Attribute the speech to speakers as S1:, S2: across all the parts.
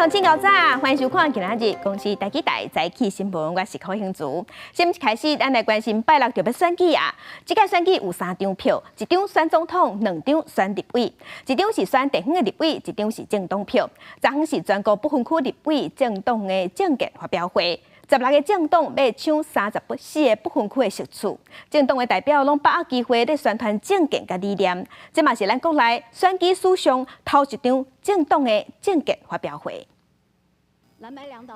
S1: 通警到早，欢迎收看今仔日公司台记台早起新闻，我是柯兴竹。先开始，咱来关心拜六就要选举啊！这届选举有3张票，一张选总统，2张选立委，一张是选地方的立委，一张是政党票。昨昏是全国不分区立委政党的政见发表会。16个政党要抢34个不分区的席次，政党的代表拢把握机会咧宣传政见甲理念。这嘛是咱国内选举史上头一场政党的政见发表会。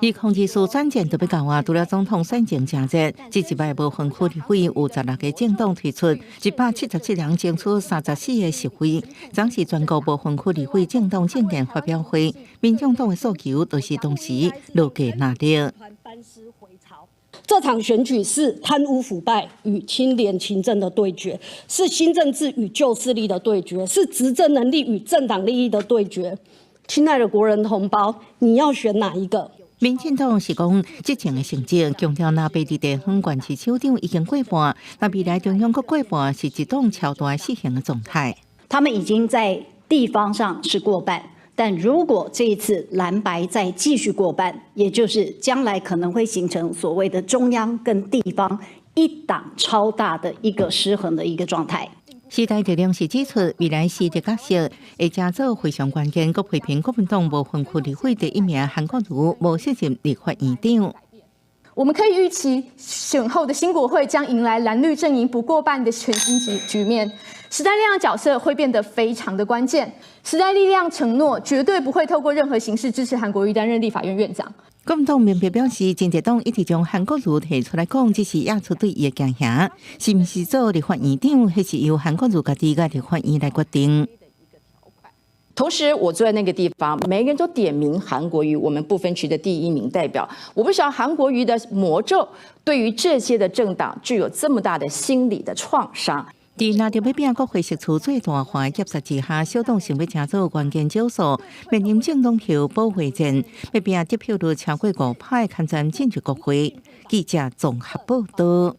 S2: 以控制数战战特别高啊！除了总统选情正热，这一摆不分区立委有16个政党推出177人争取34个席位，总是全国不分区立委政党政见发表会。民众党的诉求都是同时落价拿掉。
S3: 这场选举是贪污腐败与清廉勤政的对决，是新政治与旧势力的对决，是执政能力与政党利益的对决。亲爱的国人同胞，你要选哪一个？
S2: 民进党是讲，这前的成绩强调，那北地方县市首长已经过半，那未来中央阁过半是一种超大实行的状态。
S4: 他们已经在地方上是过半，但如果这一次蓝白再继续过半，也就是将来可能会形成所谓的中央跟地方一党超大的一个失衡的一个状态。
S2: 时代力量是指出，未来时的角色会加做非常关键，佮批评国民党无分区立委第一名韩国瑜无适任立法院长。
S5: 我们可以预期，选后的新国会将迎来蓝绿阵营不过半的全新局面。时代力量角色会变得非常的关键。时代力量承诺绝对不会透过任何形式支持韩国瑜担任立法院院长。
S2: 国民党面别表示，政治党一直将韩国瑜提出来讲，这是亚出对伊的惊吓，是不是做立法院长，还是由韩国瑜家己个立法院来决定？
S6: 同时，我坐在那个地方，每个人都点名韩国瑜，我们不分区的第1名代表。我不晓得韩国瑜的魔咒对于这些的政党具有这么大的心理的创伤。
S2: 在拿着要拼国会席次最大化的夹杀之下，小党想要加做关键招数，面临政党票保卫战，要拼得票率超过5%的抗战进入国会。记者综合报道。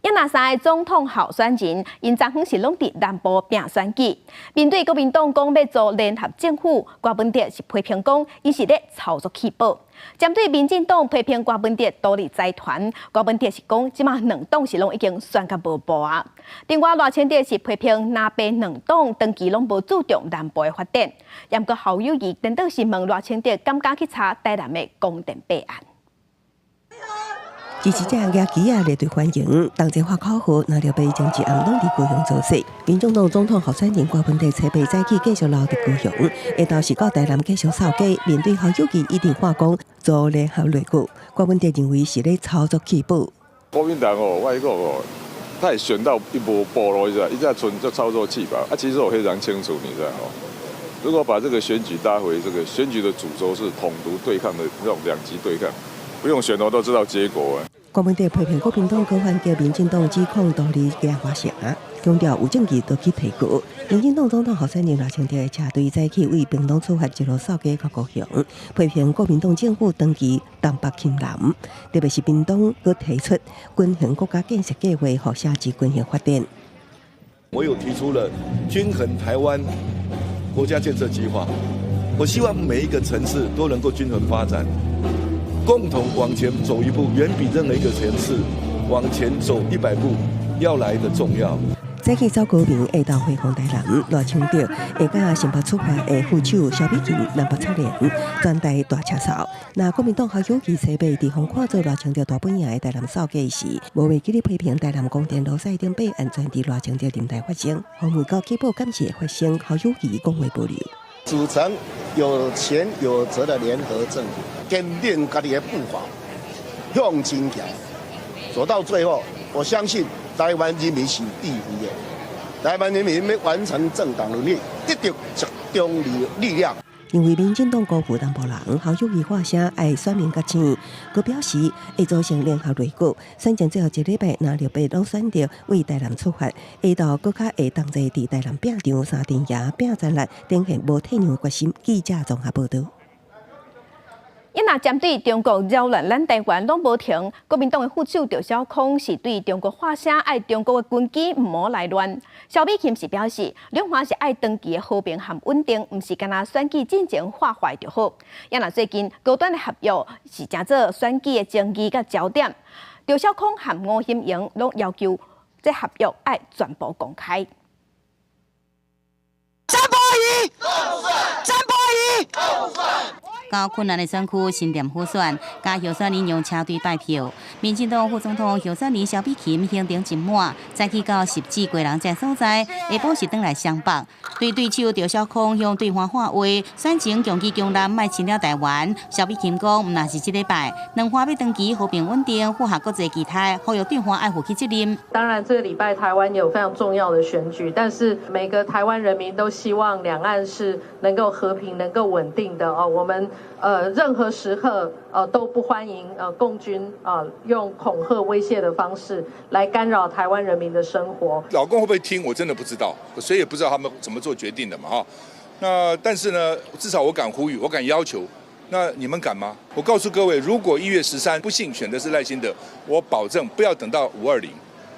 S1: 亚那3个总统候选人，因昨昏是拢伫南部拼选举。面对国民党讲要做联合政府，郭文哲是批评讲，伊是咧操作气保。针对民进党批评郭文哲独立财团，郭文哲是讲，即马2党是拢已经选甲无步啊。另外，赖清德是批评南北2党长期拢无注重南部的发展。也毋过侯友宜等等是问赖清德敢敢去查台南的光电弊案。
S7: 支持者举旗啊列队欢迎，同齐发口号，拿着被政治暗拢伫高雄造势。民众党总统候选人郭文哲采备早起继续留伫高雄，下昼是到台南继续扫街。面对侯友宜一定化工做联合擂鼓，郭文哲认为是咧操作气保。
S8: 国民党哦，我讲哦，他也选到一波波了，一下纯就操作气吧。其实我非常清楚，你知道哦，如果把这个选举搭回这个选举的主轴是统独对抗的那种2极对抗。不用选我都知道结果啊！
S7: 郭文哲批评国民党高反叫民进党指控独立假花城，强调有证据都去提告。民进党总统候选人赖清德的车队早起为屏东出发，一路扫街到高雄，批评国民党政府长期东北侵南，特别是屏东佮提出均衡国家建设计划，和下级均衡发展。
S9: 我有提出了均衡台湾国家建设计划，我希望每一个城市都能够均衡发展。共同往前走一步，远比任何一个城市往前走100步要来的重要。
S7: 早起走高明，下昼回访台南，赖清德下甲新北出发的副手萧美琴南北侧联专带大车扫。那国民党侯友宜采备地方看做赖清德大本营的台南扫街时，无忘记咧批评台南公电路赛顶被安全伫赖清德年代发生，访问到基报感谢发生，侯友宜讲话保留。
S10: 组成有权有责的联合政府，坚定家己的步伐，向前行，走到最后，我相信台湾人民是第一的，台湾人民要完成政党轮替，得到集中力量。
S7: 因为民进党辜负南部人，侯友宜发声爱选民甲钱，佮表示会组成联合擂鼓，选前最后一礼拜，那6被拢选着为台南出发，下昼佮较会同齐伫台南拼场3天夜拼战力，展现无退让的决心。记者综合报道。
S1: 因若针对中国扰乱咱台湾拢无停，国民党的副手赵少康是对中国发声，爱中国的军机唔好来乱。萧美琴是表示，两岸是爱长期的和平和稳定，唔是干那选举进前化坏就好。因若最近高端的合约是成做选举的争议甲焦点，赵少康和吴欣盈拢要求这合约爱全部公开。
S11: 陈柏宇，陈柏宇，到困难的选区新店补选，加候选人用车队拜票。民进党副总统候选人萧美琴行程真满，早起到10指归人这所在，下晡是转来湘北。对手赵少康向对方喊话，选情强击强难，卖侵了台湾。萧美琴讲，唔那是这礼拜，两岸要长期和平稳定，符合国际期待，呼吁对方爱负起责任。
S12: 当然，这个礼拜台湾有非常重要的选举，但是每个台湾人民都希望两岸是能够和平、能够稳定的哦。我们任何时刻都不欢迎共军用恐吓威胁的方式来干扰台湾人民的生活。
S13: 老公会不会听？我真的不知道，谁也不知道他们怎么做决定的嘛哈。那但是呢，至少我敢呼吁，我敢要求。那你们敢吗？我告诉各位，如果1月13不幸选的是赖清德，我保证不要等到520，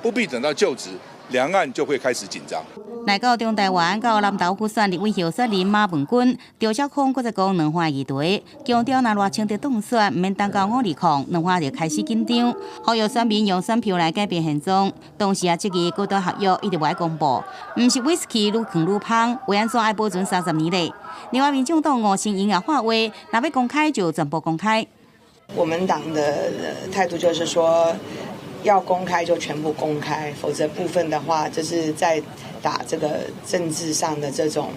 S13: 不必等到就职，两岸就会开始紧张。
S11: 来到中台湾，到南投府选立委候选人马文君、赵少康，搁再讲两岸议题，强调若赖清德当选，唔免等到520，两岸就开始紧张，呼吁选民用选票来改变现状。同时这个高端合约一直未公布，唔是威士忌愈扛愈芳，为安怎爱保存30年嘞？另外，民众党吴欣盈也话话，若要公开就全部公开。
S14: 我们党的态度就是说，要公开就全部公开，否则部分的话，就是在打这个政治上的这种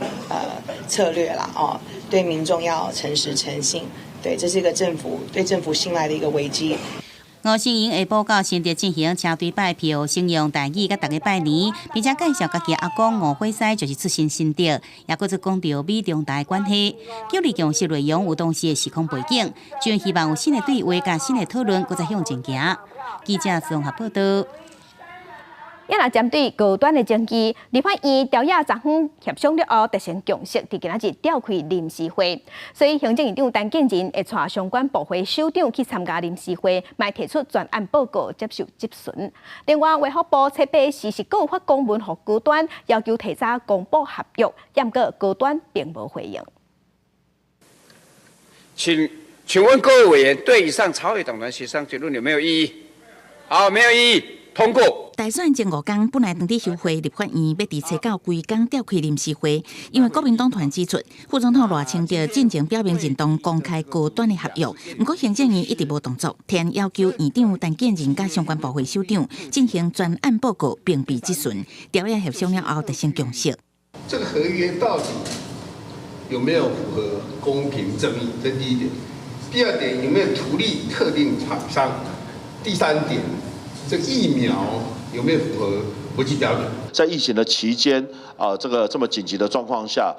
S14: 策略啦哦，对民众要诚实诚信，对，这是一个对政府信赖的一个危机。
S11: 吴欣盈下晡到新竹进行车队拜票，先用台语甲大家拜年，并且介绍家己阿公吴火西就是出身新竹，也搁是讲到美中台关系，叫你强势内容有当时的时空背景，就希望有新的对话甲新的讨论，搁再向前行。记者综合报道。
S1: 因若针对高端的争议，立法院调查昨昏协商了后，达成共识，伫今仔日召开临时会。所以行政院长陈建仁会带相关部会首长去参加临时会，卖提出专案报告接受质询。另外，卫福部7时是有发公文予高端，要求提早公布合约，不过高端并无回应。
S15: 请问各位委员，对以上朝野党团协商结论有没有异议？好，没有异议。通过。
S2: 大选前5天，本来当地休会，立法院要伫初9规天召开临时会，因为国民党团指出，副总统赖清德进前表明认同公开高端的合约，不过行政院一直无动作，天要求院长陈建仁甲相关部会首长进行专案报告，并被质询。调研协商了后，达成共识。
S16: 这个合约到底有没有符合公平正义？这第一点。第二点，有没有图利特定厂商？第三点。这个疫苗有没有符合国际标准？
S17: 在疫情的期间，这个这么紧急的状况下，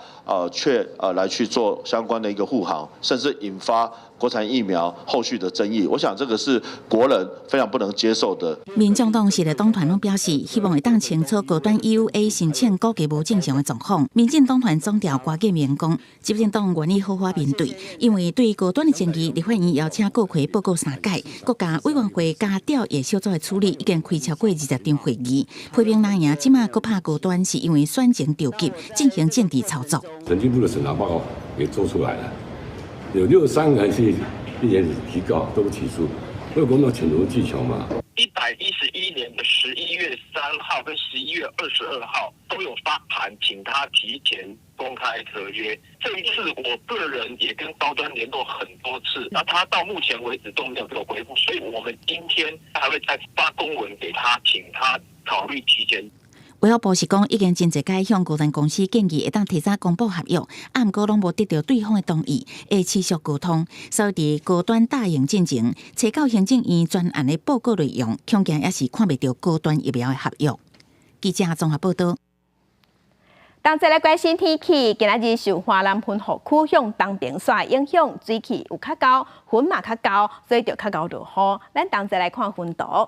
S17: 却来去做相关的一个护航，甚至引发国产疫苗后续的争议，我想这个是国人非常不能接受的。
S2: 民众党时的党团拢表示，希望会当清楚高端 EUA 申请估计无正常的状况。民进党团总调郭建明讲，执政党愿意好好面对，因为对高端的争议，立法院邀请国会报告3届，国家委员会加调研小组的处理已经开超过20场会议。批评蓝营即马搁拍高端，是因为选情着急，进行政治操作。
S18: 审计部的审查报告也做出来了。有63个人是并且提告都起诉，为公道请求技巧嘛。
S19: 111年的11月3号跟11月22号都有发函，请他提前公开合约。这一次我个人也跟高端联络很多次，那他到目前为止都没有给我回复，所以我们今天还会再发公文给他，请他考虑提前。
S2: 卫福部是讲，已经真侪届向高端公司建议，会当提早公布合约，毋过拢无得到对方的同意，会持续沟通。所以伫高端大营进前，初9行政院专案的报告内容，恐惊也是看袂到高端疫苗的合约。记者综合报道。
S1: 同齐来关心天气，今仔日受华南云雨区向东边线影响，水气有较高，云嘛较高，所以就较高落雨。咱同齐来看云图。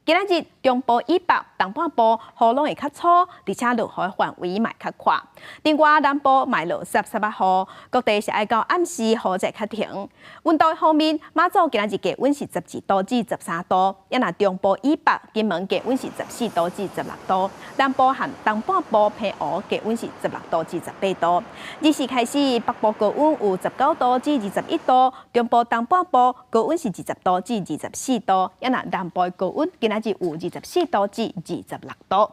S1: 今仔日中部以北、东半部雨拢会较粗，而且落雨范围嘛较宽。另外南部卖落10、11号，各地是爱到暗时雨才较停。温度方面，马祖今仔日低温是12度至13度，也那中部以北、金门低温是14度至16度，南部和东半部偏湖低温是16度至18度。日时开始，北部高温有19度至21度，中部东半部高温是20度至24度，也那南部高温今仔日有24度至26度。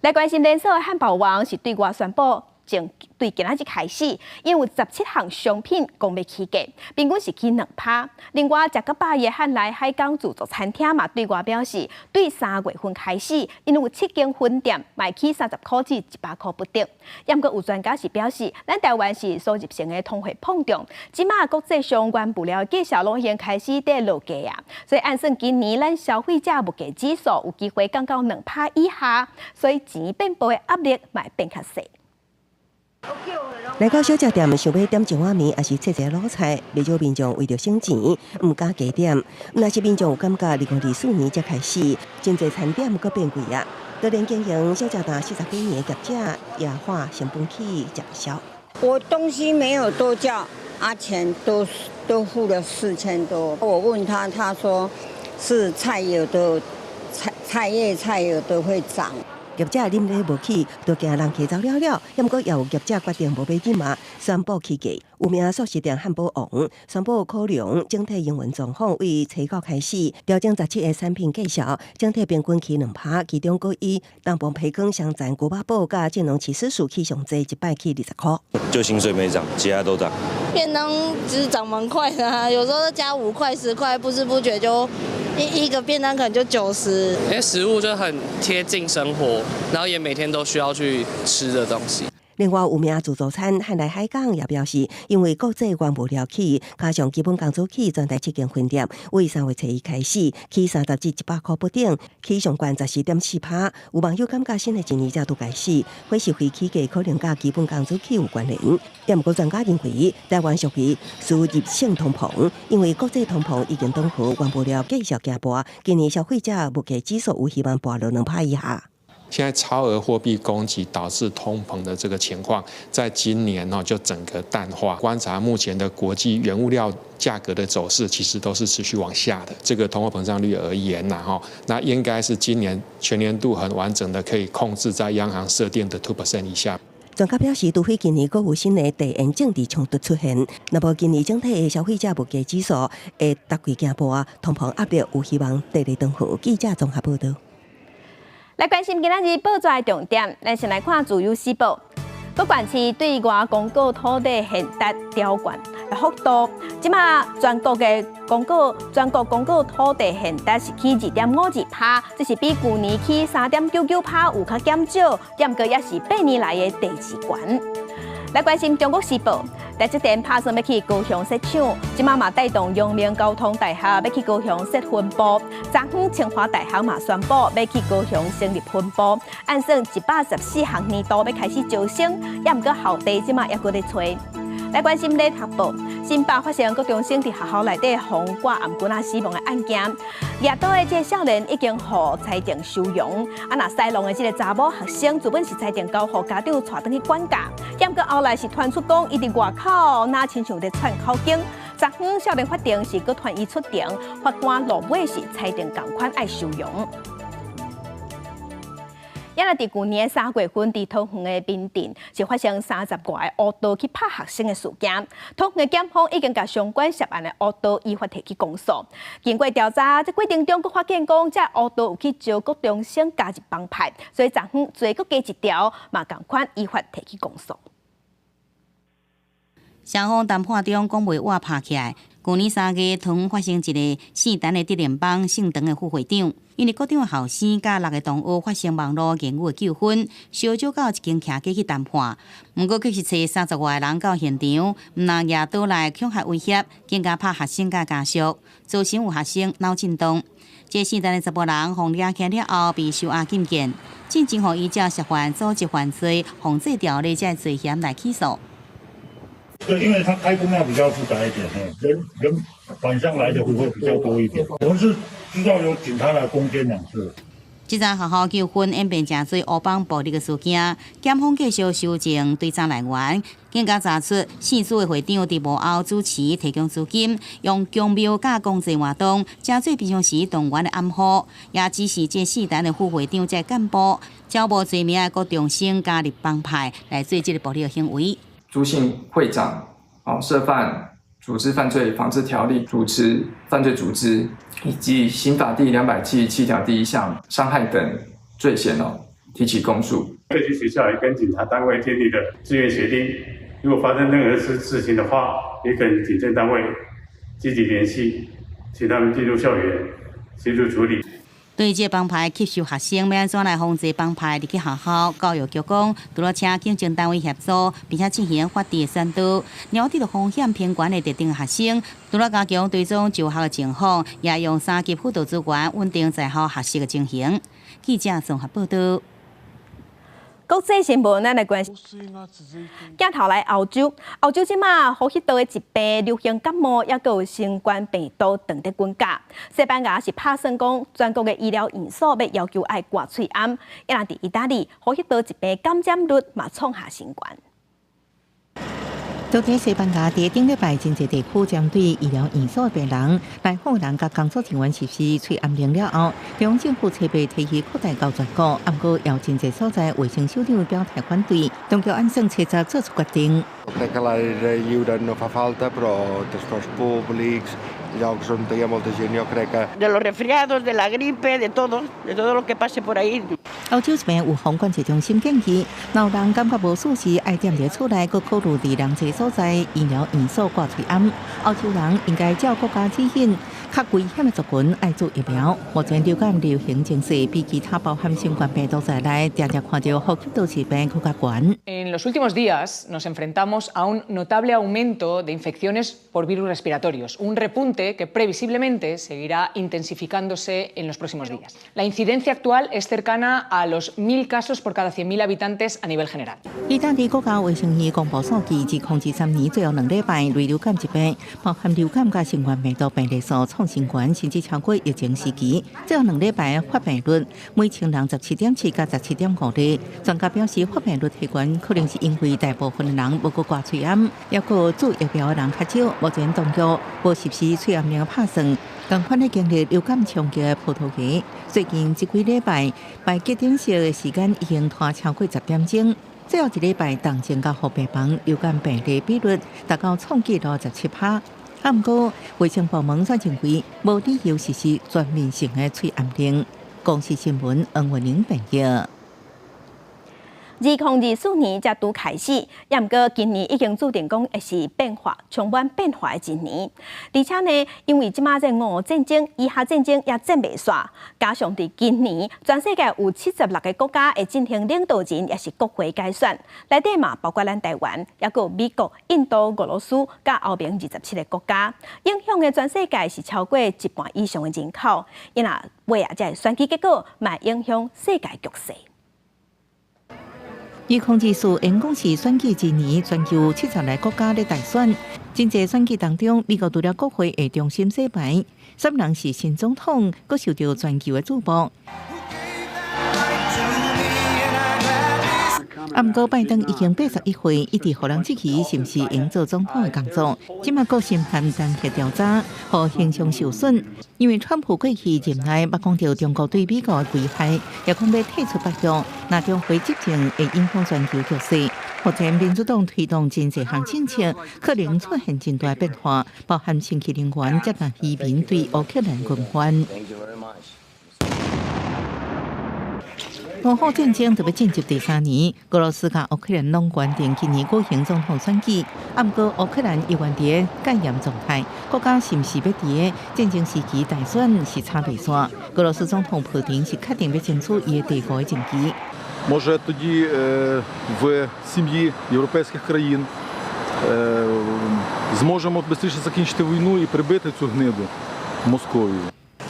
S1: 来关心连锁的汉堡王是对外宣布，从对今仔日开始，因有17项商品公卖起价，平均是起2%。另外，食个饱的汉来海港自助餐厅嘛，对外表示，对3月份开始，因有7间分店卖起30块至100块不等。不过有专家是表示，咱台湾是数日性的通货膨胀，即马国际相关物料价格拢已经开始在落价啊，所以按算今年咱消费者物价指数有机会降到2%以下，所以钱变薄的压力嘛会变较细。
S7: 来到小食店，想要点一碗面，还是切一个卤菜，不少民众为着省钱，唔敢加点。若是民众有感觉，2024年才开始，真侪餐点阁变贵啊。多年经营小食摊40几年的业者，也花成本去吃消。
S20: 我东西没有多叫，钱都付了4000多。我问他，他说是菜有的菜叶有的会涨。
S7: 业者啉咧无起，都惊人客走了了。也毋过也有业者决定无买紧嘛，宣布起价。有名素食店汉堡王宣布考量整体营运状况，为初九开始调整17个产品介绍，整体平均起2%，其中佫以东部培根、香肠、古巴堡甲金龙起司薯起上济，一摆起20块。
S21: 就薪水没涨，其他都涨。
S22: 便当只是涨蛮快的啊，有时候加5块、10块，不知不觉就一个便当可能就90。
S23: 因为食物就很贴近生活，然后也每天都需要去吃的东西。
S7: 另外，有名自助餐汉来海港也表示，因为国际原物料起，加上基本工资起，全台7间分店，为3月初1开始起30至100块不等，起上悬14.4%。有网友感觉新的一年才拄开始，伙食费起价可能甲基本工资起有关联。也毋过专家认为，台湾属于输入性通膨，因为国际通膨已经等和原物料继续加坡，今年消费者物价指数有希望跌落2%以下。
S24: 现在超额货币供给导致通膨的这个情况，在今年就整个淡化。观察目前的国际原物料价格的走势，其实都是持续往下的。这个通货膨胀率而言那应该是今年全年度很完整的可以控制在央行设定的2% 以下。
S7: 专家表示，除非今年还有新的地缘政治冲突出现，那么今年整体的消费者物价指数会逐季走坡，通膨压力有希望得以缓和。记者综合报道。
S1: 来关心今仔日报纸的重点，咱先来看自由时报。各县市对外公告土地限达条款的幅度，即马全国公告土地限达是起2.52%，这是比去年起3.99%有较减少，不过也是8年来的第2悬。来关心中国时报，台积电打算要去高雄设厂，即马嘛带动阳明交通大学要去高雄设分部，昨昏清华大学嘛宣布要去高雄成立分部，按算114项年度要开始招生，也毋过校地即马也搁咧找。来关心咧读报，新北发生高中生伫学校内底红挂颔棍死亡的案件，抓到的这个少年已经予裁定收容。那西龙的这个查某学生，原本是裁定交予家长带转去管教，不过后来是传出讲伊伫外口那亲像在窜口径。昨昏少年法庭是搁传伊出庭，法官落尾是裁定同款爱收容。也在去年3月份，伫桃园的民店是发生30外个乌刀去拍学生的事件。桃园的检方已经甲相关涉案的乌刀依法提起公诉。经过调查，这过程中佫发现讲，这乌刀有去招高中生加入帮派，所以昨昏罪佫加一条，嘛同款依法提起公诉。
S11: 双方谈判中讲袂话拍起来。去年3月，桃园发生一个姓陈的职联帮姓陈的副会长，因为各长的后生甲6个同学发生网络言语的纠纷，小酒到一间徛街去谈判。不过却是找30外个人到现场，毋拿拿刀来恐吓威胁，更加拍学生甲家属，造成有学生脑震荡。这姓陈的查甫人，互抓起了后被收押禁见，进前互依照涉犯组织犯罪防制条例这罪嫌来起诉。
S25: 对，因为它开工量比较复杂一点，人反向来的会比较多一点。我们是知道有警察来攻坚两次。
S11: 这场学校纠纷演变成最乌帮暴力的事件，检方继续搜证对账来源，更加查出姓苏的会长伫幕后主持提供资金，用公庙加公祭活动，加最平常时动员的暗号，也指示这4单的副会长在干部，招无罪名的各重新加入帮派来做这个暴力的行为。
S3: 朱姓会长涉犯组织犯罪防治条例主持犯罪组织，以及刑法第277条第1项伤害等罪嫌提起公诉。
S25: 各级学校也跟警察单位订立的自愿协定，如果发生任何事情的话，也跟警政单位积极联系，请他们进入校园协助处理。
S11: 对这帮派吸收学生，要安怎来防止帮派入去学校？教育局讲，除了请警政单位协助，并且进行法治宣导，了解到风险偏悬的特定学生，除了加强追踪就学的情况，也用3级辅导资源稳定在校学习的情形。记者综合报道。
S1: 国际新闻，咱来关心。镜头来欧洲，欧洲即马呼吸道的疾病、流行感冒，也有新冠病毒等在滚价。西班牙是拍算讲，全国的医疗院所要求爱挂喙安，也让伫意大利呼吸道疾病感染率嘛创下新高。
S2: 昨天西班牙伫顶礼拜真侪地区针对医疗院所的病人、来访人甲工作人员实施喙安令了后，中央政府设备提议扩大到全国，不过有真侪所在卫生首长表态反对，当局按算7日做出决定。
S4: Crec que l'ajuda no fa falta, però transports públics, llocs on hi ha molta gent, jo crec que...
S5: De los resfriados, de la gripe, de todo lo que pase por ahí.
S2: 欧洲这边有防管制中心建议，老人感觉无舒适，爱踮伫厝内，佮考虑伫人济所在医疗院所挂喙安。欧洲人应该照国家指引，较危险的族群爱做疫苗。目前流感流行情势比其他包含新冠病毒在内，常常看到呼吸道疾病更加悬。
S6: En los últimos días nos enfrentamos a un notable aumento de infecciones por virus respiratorios, un repunte que previsiblemente seguirá intensificándose en los próximos días. La incidencia actual es cercana a los 1000 casos por cada 100.000 habitantes a nivel general.
S2: 意大利国家卫生院公布数据，自2023年最后2礼拜，类流感疾病，包含流感加新冠病毒病例数创新高，甚至超过疫情时期。最后2礼拜发病率每1000人17.7加17.5例。专家表示，发病率提高可能是因为大部分人无挂喙安，也有做疫苗的人较少。目前当局无实施喙安令拍算。同款的经历流感冲击的葡萄牙，最近这几礼拜排急诊室的时间已经拖超过10点钟。最后1礼拜，动静甲护病房流感病例比率达到创纪录17%。不过，卫生部门却认为无理由实施全面性的喙安令。公视新闻黄文玲报道。
S1: 2024年才拄开始，也毋过今年已经注定讲会是变化充满变化的一年。而且呢，因为即马这俄乌战争、以哈战争也战未煞，加上伫今年全世界有76个国家会进行领导人也是国会改选，内底嘛包括咱台湾，也有美国、印度、俄罗斯甲欧盟27个国家，影响的全世界是超过1半以上的人口。因若尾啊，这选举结果嘛影响世界局势。
S2: 2024因讲是选举一年，全球70个国家咧大选。真侪选举当中，美国除了国会会中心洗牌，3人是新总统，阁受到全球的注目。不过拜登已经81岁，一直互人质疑是毋是用做总统的工作。即马国审判单协调查，互形象受损。因为川普过去任内捌讲到中国对美国的危害，也讲要退出北约，那中会执政会影响全球局势。目前民主党推动真侪项政策，可能出现真大变化，包含新气能源，接纳移民对乌克兰军援。俄乌战争特别进入第3年，俄罗斯甲乌克兰拢原定今年举行总统选举，不过乌克兰依然伫个戒严状态，国家是毋是要伫个战争时期大选是差袂线。俄罗斯总统普京是确定要争取伊的第5个任期。
S8: Може тоді в сім'ї європейських країн зможемо швидше закінчити війну і прибити цю гниду Московію.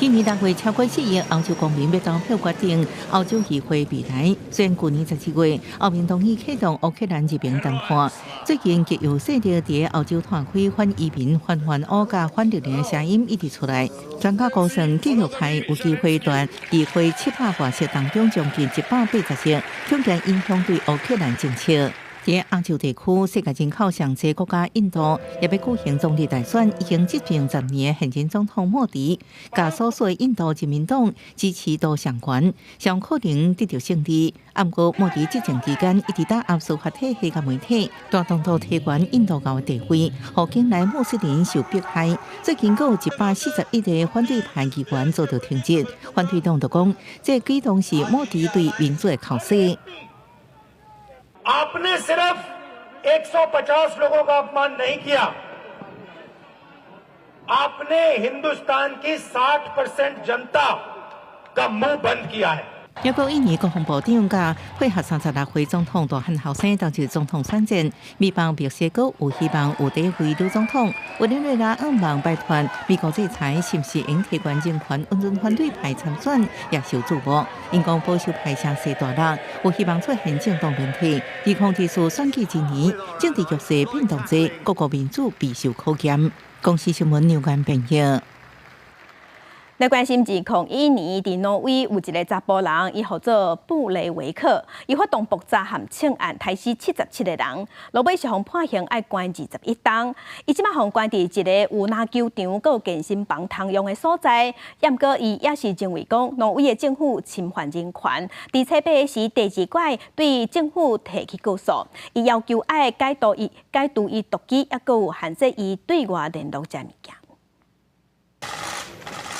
S2: 今年大会超过4亿欧洲公民要投票决定欧洲议会未来。虽然去年17月，欧盟同意启动乌克兰入盟谈判，最近极有势力伫欧洲拓开反移民、反乌甲反六年的声音一直出来。专家估算，继续派有机会在议会700多席当中，将近180席，恐将影响对乌克兰政策。在亚洲地区，世界人口上济国家印度也要举行总理大选，已经执政10年的现任总统莫迪，甲所属的印度人民党支持度上悬，上可能得到胜利。不过，莫迪执政期间一直打压司法体系甲媒体，大动作提悬印度教的地位，互境内穆斯林受迫害。最近，有141个反对派议员遭到停职，反对党就讲，这举动是莫迪对民主的考试。
S9: आपने सिर्फ 150 लोगों का अपमान नहीं किया, आपने हिंदुस्तान की 60% जनता का मुंह बंद किया है。
S2: 要到印尼国防部长甲配合36岁总统大汉后生投入总统选战，美方表示阁有希望有第一位女总统。委内瑞拉希望拜托美国制裁是不是应提关政权温存反对派参选，也受注目。因讲保守派声势大力，有希望出现政党问题。指控指数选举之年，政治局势变动多，各国民主备受考验。公司新闻刘冠平报。
S1: 来关心2012年，伫挪威有一个查甫人，伊号做布雷维克，伊发动爆炸含枪案，杀死77个人，落尾是互判刑爱关21冬。伊即摆互关伫一个有篮球场、佮有健身房通用的所在。不过，伊也是认为讲挪威的政府侵犯人权。伫七八时第2届对政府提起告诉，伊要求爱解除伊毒机，也佮有限制伊对外联络这物件。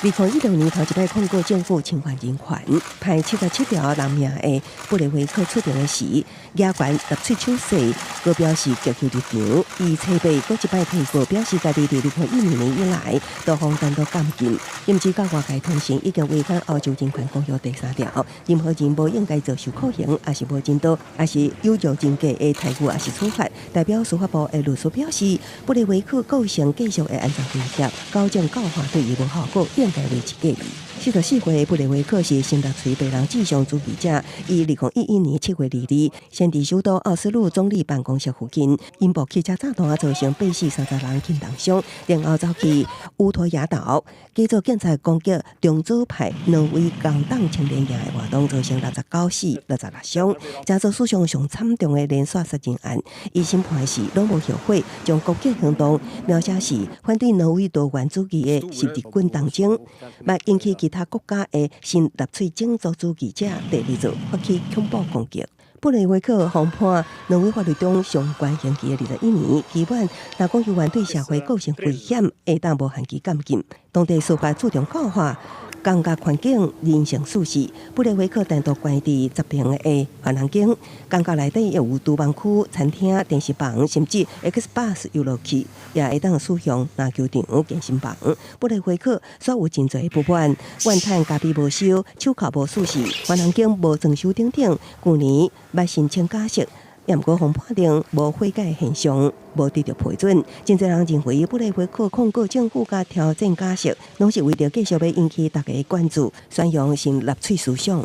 S7: 2016年头一摆控告政府侵犯人权，派77条人命的布雷维克出庭的时，亚官立出手势，佮表示急求入场。伊七八佮一摆提过，表示家己伫2012年以来，多方单独监禁，因此甲外界通信已经违反欧洲人权公约第3条，任何人无应该遭受酷刑，也是无尽到，也是有辱人格的态度，也是处罚。代表司法部的律师表示，布雷维克构成继续的安全威胁，高正教化对伊无效果。应该维持隔离。44岁布雷维克是新6岁白人至上主义者，于2011年7月2日，先伫首都奥斯陆总理办公室附近，因部汽车炸弹造成8死30人轻重伤，然后走去乌托亚岛，继续警察攻击中左派挪威工党青年营的活动，造成69死66伤，加做史上上惨重的连续杀人案。伊审判时拢无后悔，将攻击行动描写是反对挪威多元主义的是日军东征，嘛引起其他国家的新纳粹种族主义者第2次发起恐怖攻击。布雷维克被判挪威法律中上悬刑期的21年，期满若讲有冤对社会构成危险，会当无限期监禁。当地司法注重教化。工作环境、人性素质，布雷维克单独关伫10平的环廊间，工作内底有厨房区、餐厅、电视房，甚至 Xbox 游乐器，也会当使用篮球场、健身房。布雷维克煞有真侪不满，怨叹家己无收、手铐无属实、环廊间无装修等等。去年捌申请假释。也毋过，被判定无悔改现象，无得到批准。真侪人认为，布雷维克控告政府甲挑战假释，拢是为着继续要引起大家的关注，宣扬新纳粹思想。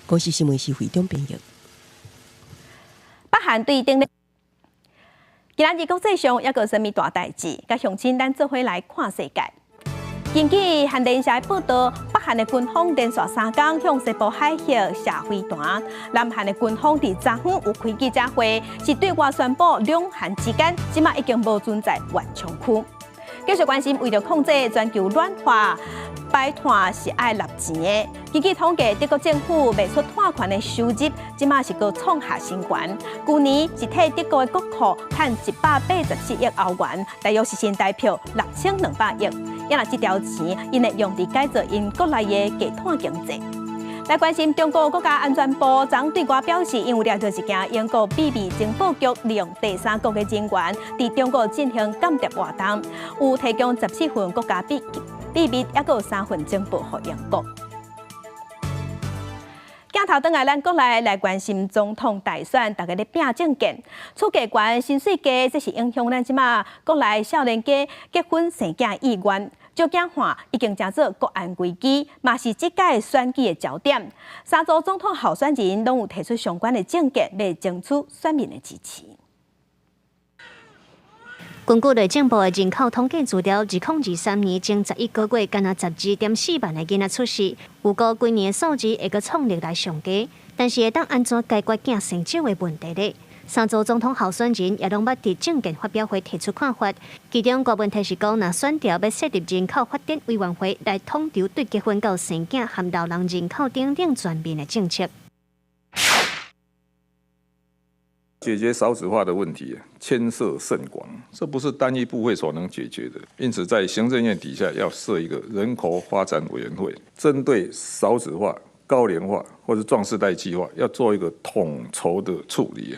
S7: 高市新闻是会中编译。
S1: 北韩对顶咧，今仔日国际上抑个什么大代志？甲乡亲咱做伙来看世界。根据韩联社报道，北韩的军方连续3天向西部海峡射飞弹。南韩的军方伫昨昏有开记者会，是对外宣布两韩之间即马已经无存在缓冲区。继续关心，为了控制全球暖化，摆摊是爱纳钱的。根据统计，德国政府卖出碳权的收入，即马是个创下新高。去年一体德国的国库赚184亿欧元，大约是新台币6200亿。因若这条钱，因会用伫改造因国内的低碳经济。来关心中国国家安全部昨对外表示，因为了解一件英国秘密情报局利用第3国的人员伫中国进行间谍活动，有提供14份国家秘密，也有3份情报给英国。镜头转来，咱国内来关心总统大选，大家咧拼政见，厝价悬、薪水低，这是影响咱即马国内少年家结婚生囝意愿。就简化已经加做国安危机，嘛是这届选举的焦点。三组总统候选人拢有提出相关的政见，来争取选民的支持。
S10: 根据内政部的人口统计资料，2023年前11个月，敢若12.4万个囡仔出世，预估今年的数字会阁创历来上低。但是会当安怎解决囝生少的问题呢？三组总统候选人也拢捌伫政见发表会提出看法，其中大问题是讲，若选调要设立人口发展委员会来统筹对结婚到生囝和老人人口等等全面的政策。
S12: 解决少子化的问题牵涉甚广，这不是单一部会所能解决的。因此，在行政院底下要设一个人口发展委员会，针对少子化、高龄化或者壮世代计划，要做一个统筹的处理。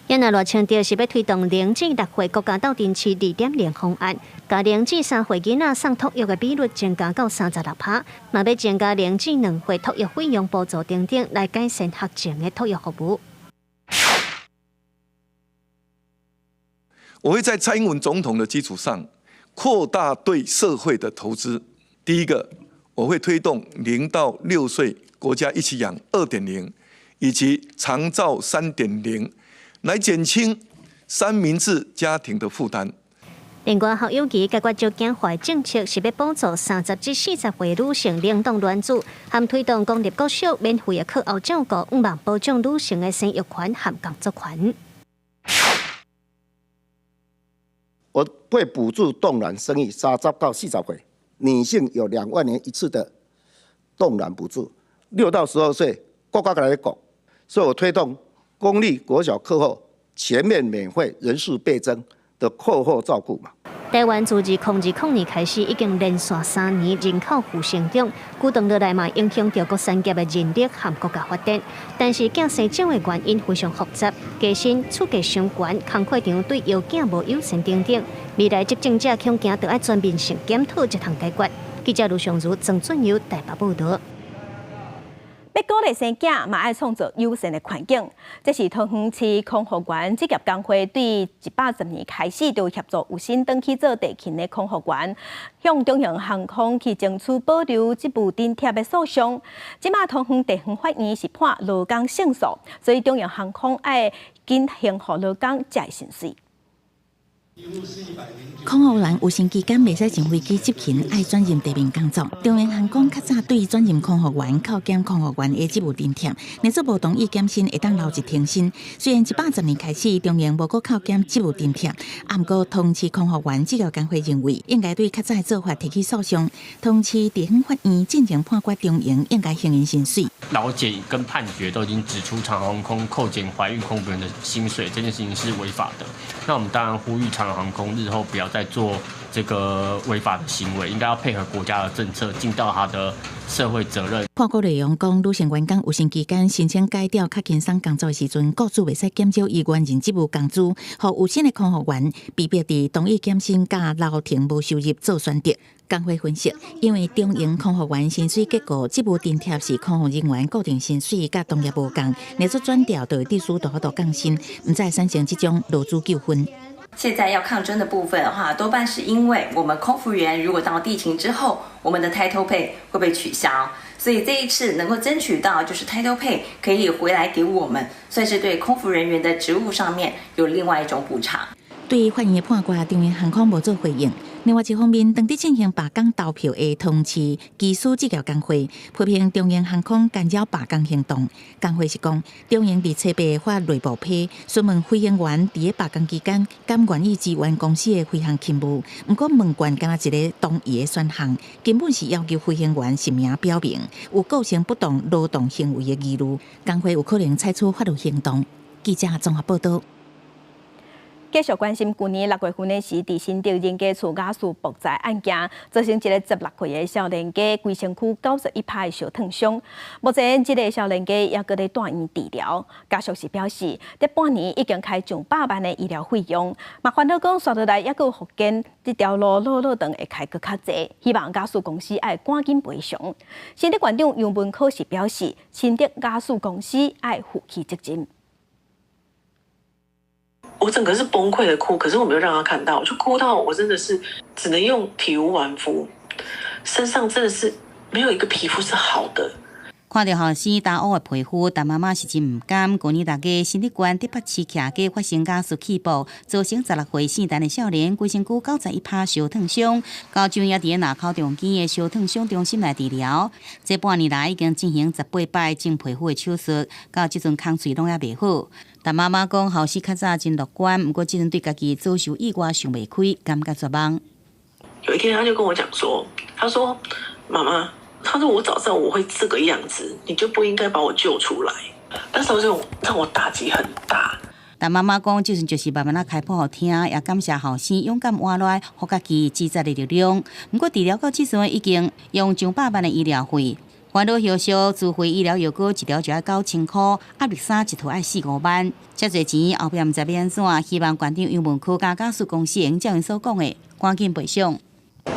S10: 也若强调是要推动0至6岁国家斗阵市2.0方案，把0至3岁囡仔送托育的比率增加到36%，嘛要增加0至2岁托育费用补助等等，来改善学前的托育服务。
S13: 我会在蔡英文总统的基础上，扩大对社会的投资。第一个，我会推动0到6岁国家一起养2.0，以及长照3.0，来减轻三明治家庭的负担。
S10: 另外，校友期解决就简化政策是要补助30至40岁女性冷冻卵子，含推动公立国小免费的课后照顾，5万保障女性的生育权和工作权。
S14: 我会补助冻卵生育30到40岁，女性有2万元一次的冻卵补助，6到12岁国家来讲，所以我推动公立国小课后全面免费、人数倍增的课后照顾嘛。
S10: 台湾自2020年开始，已经连续3年人口负成长，驱动落来嘛，影响到各产业的人力和国家发展。但是囝生少的原因非常复杂，加薪、厝价伤悬、工课场对幼囝无友善等等。未来执政者恐惊要爱全面性检讨这项解决。记者卢尚如、郑俊佑台北报道。
S1: 要鼓励生囝，嘛爱创造友善的环境。这是桃园市空服员职业工会对110年开始就协助有心登去做地勤的空服员，向中央航空去争取保留这部津贴的诉讼。即马桃园地方法院是判劳工胜诉，所以中央航空爱紧行予劳工才会顺遂。
S15: 空服员有薪期间袂使乘飞机执勤，爱转任地面工作。中央航空较早对转任空服员扣减空服员的职务津贴，内政部同意减薪会当留一停薪。虽然110年开始，中央无搁扣减职务津贴，不过桃园市空服员职业工会认为，应该对较早的做法提起诉讼。桃园市地方法院进行判决，中央应该行人顺遂。
S26: 劳检跟判决都已经指出，长航空扣减怀孕空服员的薪水这件事情是违法的。那我们当然呼吁长航空日后不要再做这个违法的行为，应该要配合国家的政策，尽到他的社会责任。
S15: 判决内容讲，女性员工有薪期间申请改调较轻松工作的时阵，雇主袂使减少伊原任职务工资，互有薪的空服员被逼伫同意减薪甲留停无收入做选择。工会分析，因为中营空服员薪水结构职务津贴是空服人员固定薪水，甲同业无共，若做转调就会地属大幅度降薪，毋再产生这种劳资纠纷。
S27: 现在要抗争的部分的话，多半是因为我们空服员如果到地勤之后，我们的 title pay 会被取消，所以这一次能够争取到就是 title pay 可以回来给我们，算是对空服人员的职务上面有另外一种补偿。
S15: 对于法院的判决，中央航空无做回应。另外一方面，当地进行罢工投票的桃园市技师职业工会批评中央航空干扰罢工行动。工会是讲，中央伫七八发内部批，询问飞行员伫罢工期间敢愿意支援公司的飞行勤务，不过问卷敢若一个同意的选项，根本是要求飞行员实名表明有构成不当劳动行为的疑虑。工会有可能采取法律行动。记者综合报道。
S1: 继续关心去年6月份的时，伫新竹人家厝雅士爆炸案件，造成一个16岁的少年家规身躯91%的烧烫伤。目前，这个少年家也搁在住院治疗。家属是表示，这半年已经开上100万的医疗费用，嘛烦恼讲刷落来，还搁福建这条路路长会开搁较济，希望家属公司爱赶紧赔偿。新竹县长杨文科是表示，新竹家属公司爱负起责任。
S28: 我整个是崩溃的哭，可是我没有让他看到，就哭到我真的是只能用体无完肤。
S16: 身上真的是没有一个皮肤是好的。
S11: 看到后生打乌的皮肤，但妈妈是真唔甘。去年大家新竹县台北市徛街发生家事起步，造成16岁姓陈的少年规身躯91%烧烫伤，高中也伫内口中间的烧烫伤中心来治疗。这半年来已经进行18摆整皮肤的手术，到即阵空喙拢也袂好。但妈妈讲后生较早真乐观，不过即阵对家己遭受意外想袂开，感觉绝望。
S16: 有一天他就跟我讲说，他说妈妈。他说：“我早知道我会这个样子，你就不应该把我救出来。”那时候就让我打击很大。
S11: 但妈妈讲，即阵就是慢慢开播互听，也感谢后生勇敢活来，互家己自责的力量。不过治疗到即阵已经用上100万的医疗费，烦恼后续自费医疗药膏一条就要9000块，压力衫一套要4-5万，遮侪钱后壁唔知要安怎。希望馆长杨文科甲家属公司应照因所讲的，赶紧赔偿。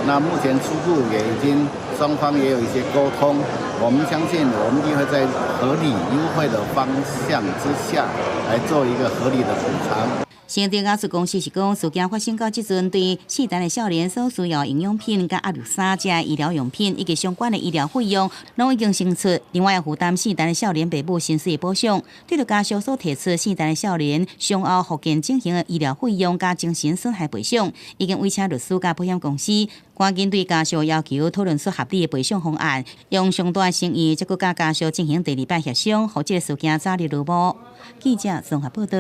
S17: 那目前初步也已经双方也有一些沟通，我们相信我们一定会在合理优惠的方向之下来做一个合理的补偿。
S11: 新店家属公司是讲，事件发生到即阵，对4代的少年所需要营养品、甲压力衫、遮医疗用品以及相关的医疗费用，拢已经生出。另外，负担4代的少年爸母薪水的保障，对着家属所提出4代的少年伤后复健进行的医疗费用甲精神损害赔偿，已经委请律师甲保险公司赶紧对家属要求讨论出合理的赔偿方案，用上大诚意，再甲家属进行第2摆协商，互这个事件早日落幕。记者综合报道。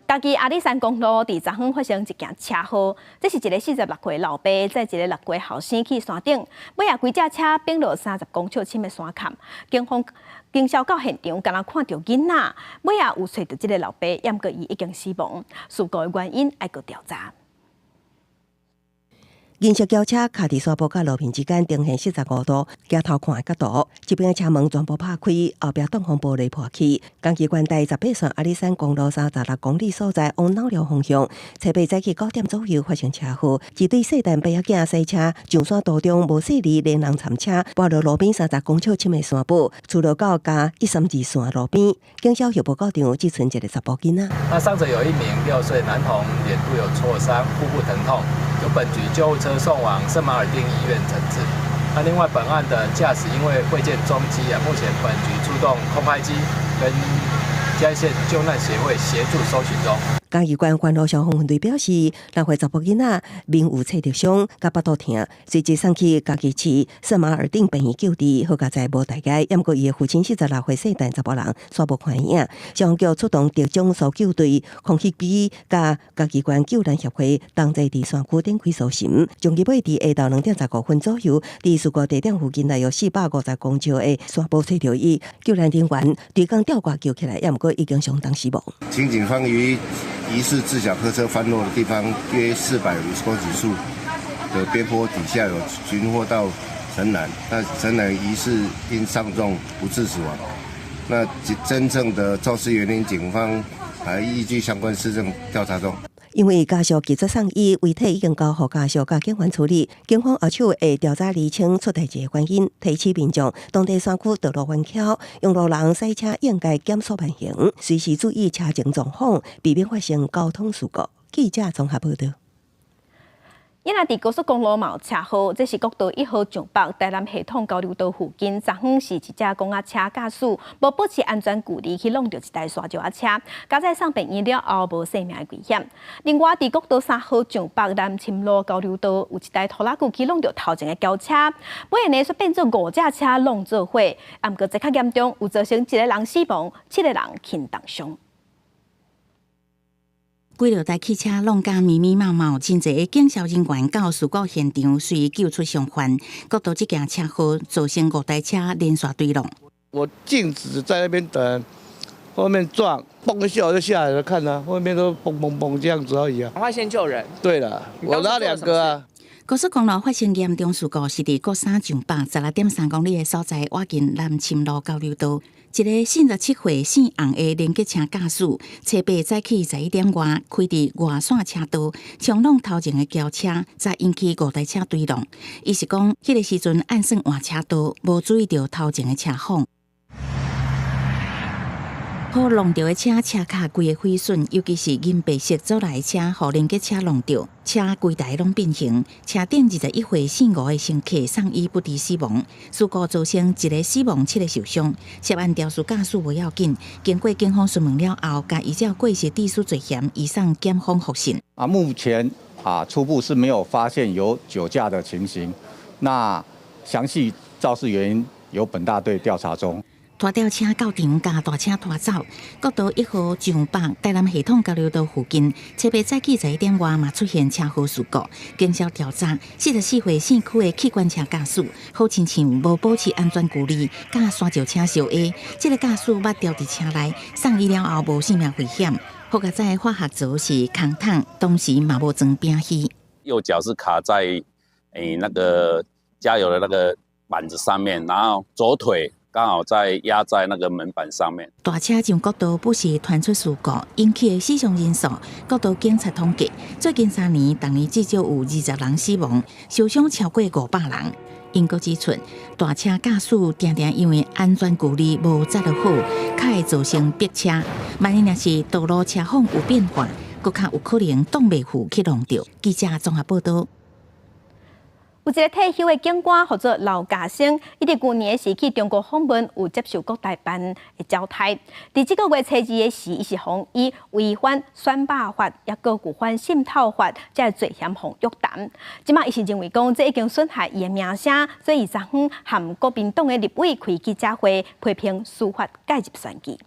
S1: 嘉义阿里山公路伫昨昏发生一件车祸，这是一个46岁老爸载一个6岁后生去山顶，尾啊规只车并落30公尺深的山坎。警方经销到现场，敢若看到囡仔，尾啊有找到这个老爸，不过伊已经死亡。事故的原因还佫调查。
S7: 银色轿车卡伫沙坡甲路面之间，呈现45度镜头看的角度，一边车门全部拍开，后壁挡风玻璃破去。工机关在18线阿里山公路36公里所在往脑寮方向，车北早起9点左右发生车祸，一对细蛋爸仔囝赛车上山途中无细里连人惨车，跋落路边30公尺深的山坡，出入到加132线路边。警消协报告场只存一个查甫囡仔。
S18: 那伤者有1名6岁男童，脸部有挫伤，腹部疼痛，由本局救护车送往圣马尔定医院诊治。那另外，本案的驾驶因为未见踪迹目前本局出动空拍机跟嘉义县救难协会协助搜寻中。
S7: 嘉义县关路消防分队表示，6岁查甫囡仔面有切着伤，甲腹肚疼，随即送去嘉义市圣马尔定病院救治，好佳在无大碍。不过伊的父亲46岁细蛋查甫人煞无看影。消防局出动特种搜救队、空气机，甲嘉义县救难协会同齐伫山区展开搜寻。从日尾伫下昼2点15分左右，伫事故地点附近大约450公尺的山坡找到伊，救难人员对讲吊挂救起来，不过已经相当死亡。
S17: 请警方于疑似自小客车翻落的地方约450公尺处的边坡底下有寻获到陈男，那陈男疑似因伤重不治死亡。那真正的肇事原因，警方还依据相关事证调查中。
S7: 因为家属拒绝送医，遗体已经交予家属甲警方处理。警方后手会调查厘清出代志的原因，提醒民众当地山区道路弯曲，用路人驶车应该减速慢行，随时注意车前状况，避免发生交通事故。记者综合报道。
S1: 因仔伫高速公路嘛有车祸，这是国道1号上北台南系统交流道附近，昨昏是一架公仔车驾驶无保持安全距离去弄到一台沙石车，加在送病院了后无性命的危险。另外，伫国道3号上北南深路交流道有一台拖拉机去弄到头前的轿车，尾呢却变做5架车弄做伙，不过这较严重，有造成1个人死亡，7个人轻重伤。
S15: 几落台汽车弄甲密密麻麻，真侪警消人员到事故现场随救出伤患。国道这件车祸造成5台车连续对撞。
S19: 我静止在那边等，后面撞，嘣一下我就下来了，看啊，后面都嘣嘣嘣这样子而已啊。
S20: 赶快先救人。
S19: 对了，我拉2个啊。
S15: 高速公路发生严重事故是伫国3上北16.3公里的所在，挖近南深路交流道。一个47岁姓洪的连结车驾驶，车北早起11点外开伫外线车道，冲撞头前的轿车，才引起5台车对撞。伊是讲，迄个时阵按算换车道，无注意到头前的车况。破弄到的车卡规个毁损，尤其是银白色走来的车，互连接车弄到，车规台拢变形。车顶21岁姓吴的乘客送医不治死亡，事故造成1个死亡、7个受伤。涉案肇事驾驶无要紧，经过警方询问了后，甲依照过失致死罪嫌移送检方复讯。
S3: 目前初步是没有发现有酒驾的情形，那详细肇事原因由本大队调查中。
S15: 拖吊车到场，将大车拖走。国道1号上北台南系统交流道附近，车牌早起11点外嘛出现车祸事故。经销调查，44岁县区的气管车驾驶，好亲像无保持安全距离，甲山石车相压。这个驾驶捌掉伫车内，送医了后无性命危险。好在在化学组是空烫，当时嘛无装冰气。
S20: 右脚是卡在那个加油的那个板子上面，然后左腿刚好压在那个门板上面。
S15: 大车上国道不时传出事故，引起的死伤人数，国道警察统计，最近3年，同年至少有20人死亡，受伤超过500人。因阁指出，大车驾驶常常因为安全距离无抓得好，较会造成逼车。万一若是道路车况有变化，更较有可能挡袂住去弄到。记者综合报道。
S1: 有一个退休的警官，或者老家生，伊伫去年时去中国访问，有接受各台办的招待。伫这个月初2的时，伊是互以违反选罢法，也个违反渗透法，才罪嫌互约谈。即马伊是认为讲，这已经损害伊的名声，所以昨昏含国民党的立委开记者会，批评司法介入选举。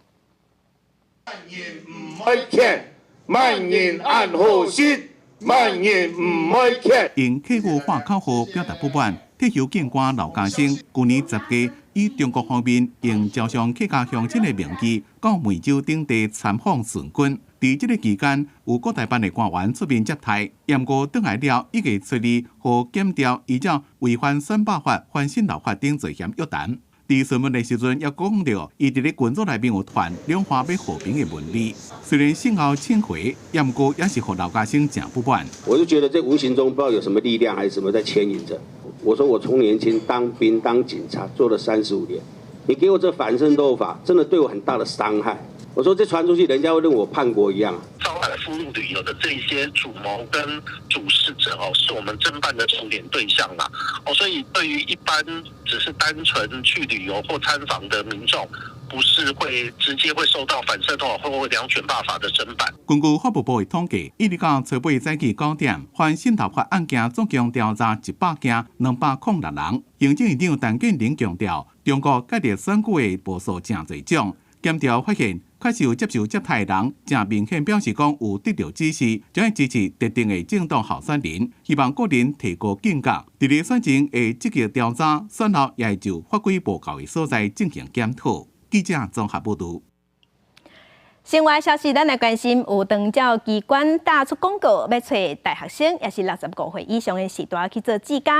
S9: 万言按好心。万言唔可以欠。
S21: 因客户话口号表达不满，退休警官刘家生去年10月以中国方面用招商客家乡亲的名义，到梅州等地参访巡军。在这个期间，有各台办的官员出面接待，验过倒来了1月出理和检调依照违反选罢法、反渗透法等罪嫌约谈。在询问的时阵，也讲到，伊伫咧军组内面有传两华要和平的文理。虽然先后请回，也毋过也是和刘家生讲不满。
S22: 我就觉得这无形中不知道有什么力量还是什么在牵引着。我说我从年轻当兵当警察做了35年，你给我这反渗透法，真的对我很大的伤害。我说这传出去，人家会认为我叛国一样。
S23: 上海赴陆旅游的这些主谋跟主事者是我们侦办的重点对象啦。所以对于一般只是单纯去旅游或参访的民众，不是会直接会受到反渗透法或两选罢法的侦办。
S21: 根据法务部的统计，一直到初八早起9点，反渗透法案件总共调查100件，206人。行政院长陈建仁强调，中国介入选举的步数真侪种。检调发现，确实有接受接待的人，正明显表示讲有得到指示，将会支持特定的政党候选人，希望个人提高警觉。伫咧选前会积极调查，选后也会就法规报告的所在进行检讨。记者综合报道。
S1: 另外消息，咱来关心有长照机关打出广告，要找大学生，也是65岁以上的时代去做志工。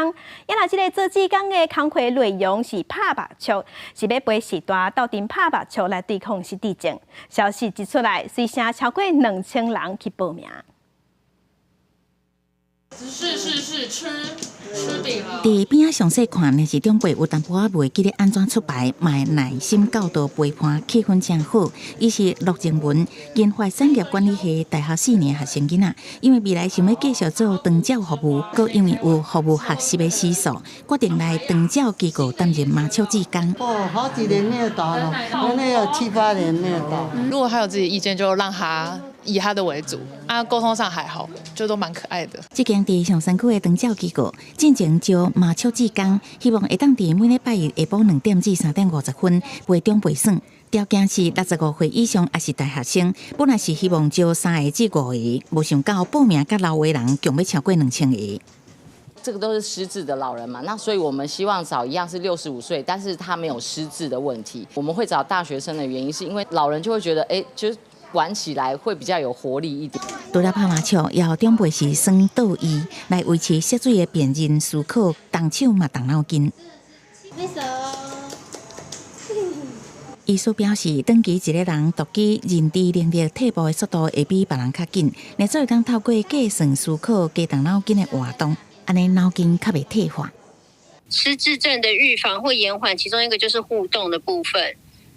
S1: 因若这个做志工的工作内容是拍肉球，是要陪时代斗阵拍肉球来对抗失智症。消息一出来，随声超过2000人去报名。
S15: 吃饼了。伫边仔详细看，若是长辈有淡薄仔袂记得安怎出牌，嘛耐心教导陪伴，气氛真好。伊是陆静文，研发产业管理系大学4年学生囡仔，因为未来想要继续做长照服务，佮因为有服务学习的时数，决定来长照机构担任麻雀志工。
S24: 好几年没有打了，可能有7、8年没有打。
S25: 如果他有自己意见，就让他以他的为主沟通上还好，就都蛮可爱的。
S15: 这间伫上山区的长照机构，进前招麻雀志工，希望会当伫每礼拜日下晡2点至3点50分陪长辈耍。条件是65岁以上，也是大学生。本来是希望招3个至5个，无想到报名甲老的人共要超过2000个。
S28: 这个都是失智的老人嘛，那所以我们希望找一样是65岁，但是他没有失智的问题。我们会找大学生的原因，是因为老人就会觉得，就是玩起来会比较有活力一点。
S15: 除了拍麻雀，要长辈是耍倒椅来维持涉水的辨认思考，动手嘛动脑筋。医师表示，长期一个人读记认知能力退步的速度会比别人较紧，而所以当透过计算思考、加动脑筋的活动，安尼脑筋较袂退化。
S29: 失智症的预防或延缓，其中一个就是互动的部分。